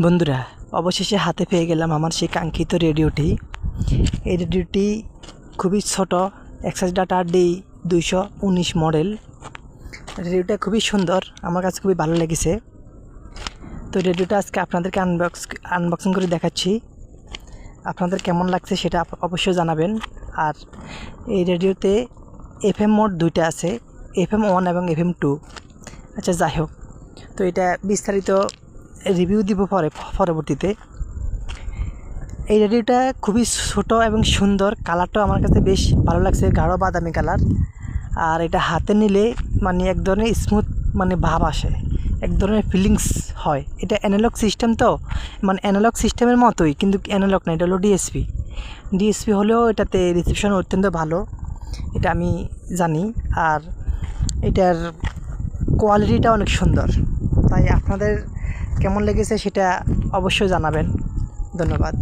বন্ধুরা, অবশেষে হাতে পেয়ে গেলাম আমার সেই কাঙ্ক্ষিত রেডিওটি। এই রেডিওটি খুবই ছোট, এক্সাস ডাটা D219 মডেল। রেডিওটা খুবই সুন্দর, আমার কাছে খুবই ভালো লেগেছে। তো রেডিওটা আজকে আপনাদেরকে আনবক্সিং করে দেখাচ্ছি। আপনাদের কেমন লাগছে সেটা অবশ্যই জানাবেন। আর এই রেডিওতে FM মোড দুইটা আছে, FM 1 এবং FM 2। আচ্ছা, যাই হোক, তো এটা বিস্তারিত রিভিউ দিব পরবর্তীতে। এই রেডিওটা খুবই ছোট এবং সুন্দর, কালারটাও আমার কাছে বেশ ভালো লাগছে, গাঢ় বাদামি কালার। আর এটা হাতে নিলে মানে এক ধরনের স্মুথ ভাব আসে, এক ধরনের ফিলিংস হয়। এটা অ্যানালগ সিস্টেম, তো অ্যানালগ সিস্টেমের মতোই, কিন্তু অ্যানালগ না, এটা হলো ডিএসপি হলেও এটাতে রিসেপশন অত্যন্ত ভালো, এটা আমি জানি। আর এটার কোয়ালিটিটা অনেক সুন্দর। তাই আপনাদের কেমন লেগেছে সেটা অবশ্যই জানাবেন। ধন্যবাদ।